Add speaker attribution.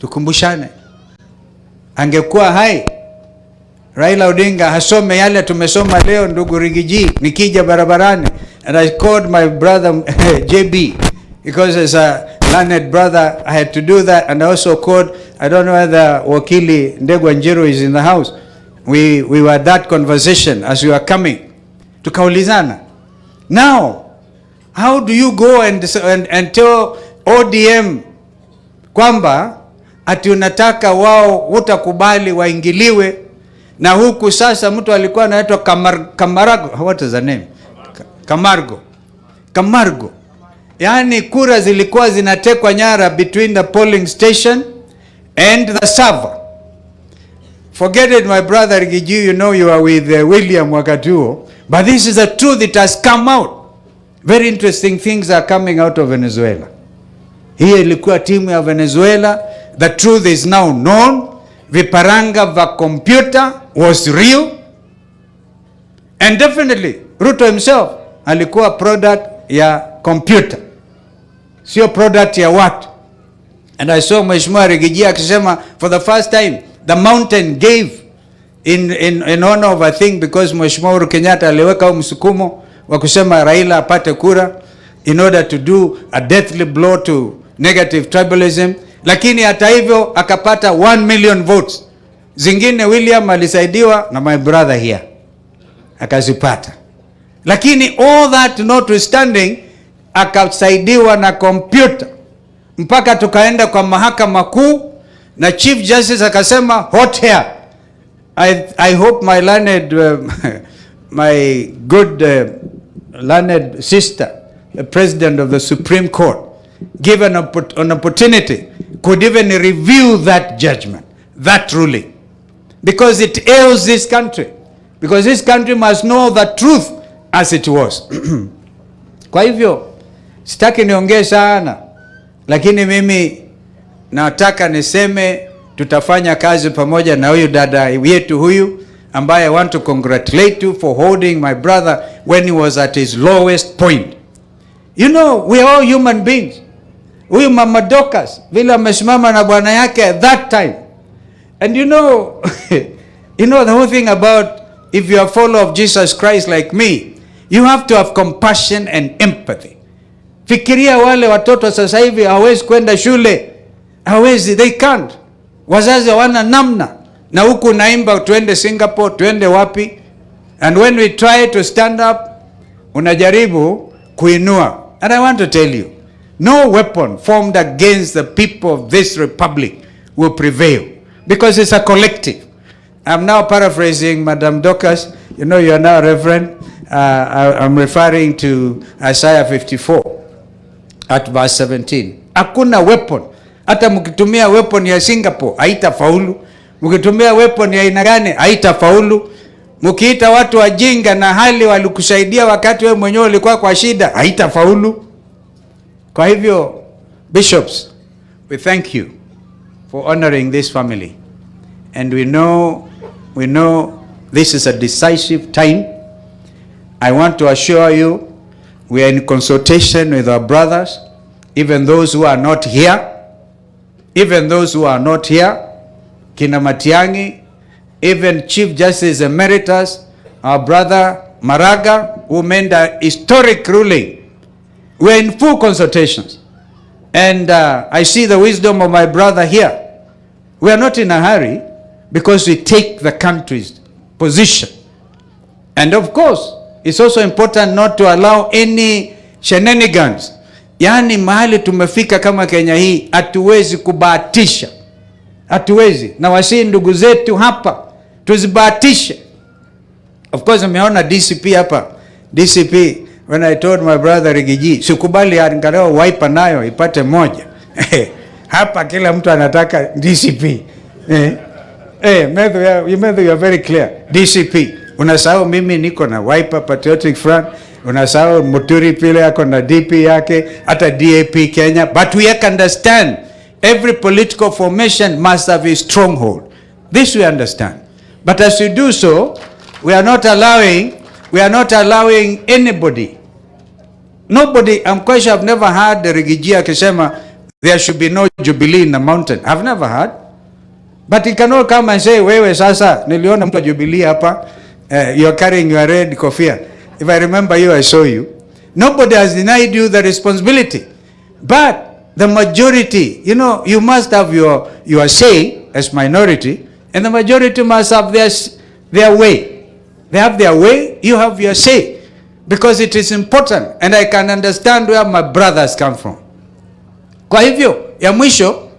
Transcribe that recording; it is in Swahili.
Speaker 1: tukumbushane. Angekuwa hai Raila Odinga hasome yale tumesoma leo, ndugu Rigiji, nikija barabarani, and I called my brother JB because as a learned brother I had to do that, and I also called, I don't know whether Wakili Ndegwa Njiru is in the house. We were at that conversation as we were coming. Tukaulizana, now how do you go and tell ODM kwamba ati unataka wao utakubali waingiliwe, na huku sasa mtu alikuwa anaitwa Kamarago, what is the name? Kamargo. Yani kura zilikuwa zinatekwa nyara between the polling station and the server. Forget it, my brother Rigiji, you know you are with William Wakatuo, but this is the truth that has come out. Very interesting things are coming out of Venezuela. Hii ilikuwa timu ya Venezuela. The truth is now known. Viparanga va computer was real. And definitely, Ruto himself alikuwa product ya computer, sio product ya watu. And I saw Mheshimiwa Rigiji akisema for the first time, the mountain gave in honor of a thing, because Mheshimiwa Uhuru Kenyatta aliweka msukumo wa kusema Raila apate kura in order to do a deathly blow to negative tribalism. Lakini hata hivyo akapata 1 million votes. Zingine William alisaidiwa na my brother here akazipata. Lakini all that notwithstanding, akasaidiwa na computer mpaka tukaenda kwa mahakama kuu na Chief Justice akasema hot hair. I hope my learned my good learned sister, the President of the Supreme Court, given an opportunity, could even review that judgment, that ruling, because it ails this country, because this country must know the truth as it was. Kwa hivyo sitaki niongee sana, lakini mimi nataka niseme tutafanya kazi pamoja na huyu dada yetu huyu ambaye I want to congratulate you for holding my brother when he was at his lowest point. You know, we are all human beings. Huyu Mama Dorcas vile amesimama na bwana yake at that time. And you know, you know the whole thing about, if you are a follower of Jesus Christ like me, you have to have compassion and empathy. Fikiria wale watoto sasa hivi hawezi kwenda shule. Hawezi, they can't. Wazazi hawana namna. Na huku naimba tuende Singapore, tuende wapi. And when we try to stand up, unajaribu kuinua. And I want to tell you, no weapon formed against the people of this republic will prevail, because it's a collective. I'm now paraphrasing Madam Dorcas. You know, you are now a reverend. I'm referring to Isaiah 54 at verse 17. Hakuna weapon. Hata mkitumia weapon ya Singapore haitafaulu. Mkitumia weapon ya aina gani haitafaulu. Mkiita watu wajinga na hali walikusaidia wakati wewe mwenyewe ulikuwa kwa shida, haitafaulu. Kwa hivyo, bishops, we thank you for honoring this family. And we know this is a decisive time. I want to assure you, we are in consultation with our brothers, even those who are not here. Even those who are not here, Kina Matiang'i, even Chief Justice Emeritus, our brother Maraga, who made a historic ruling. We are in full consultations. And I see the wisdom of my brother here. We are not in a hurry, because we take the country's position. And of course, it's also important not to allow any shenanigans. Yani mahali tumefika kama Kenya hii, hatuwezi kubahatisha. Hatuwezi. Na wasi ndugu zetu hapa, tuzibahatishe. Of course, umeona DCP hapa. DCP, when I told my brother Rigiji, sikubali angalau wiper nayo ipate moja. Hapa kila mtu anataka DCP. Medho, you are very clear. DCP. Unasahau mimi niko na Wiper Patriotic Front. Unasahau Muturi pile yako na DP yake, hata DAP Kenya. But we can understand, every political formation must have a stronghold. This we understand. But as we do so, we are not allowing anybody. Nobody, I'm quite sure I've never heard the Rigiji akisema there should be no Jubilee in the mountain. I've never heard. But he cannot come and say, wewe sasa, niliona mtu wa Jubilee hapa, you're carrying your red kofia. If I remember you, I saw you. Nobody has denied you the responsibility. But the majority, you know, you must have your say as minority, and the majority must have their way. They have their way, you have your say. Because it is important, and I can understand where my brothers come from. Kwa hivyo, ya mwisho,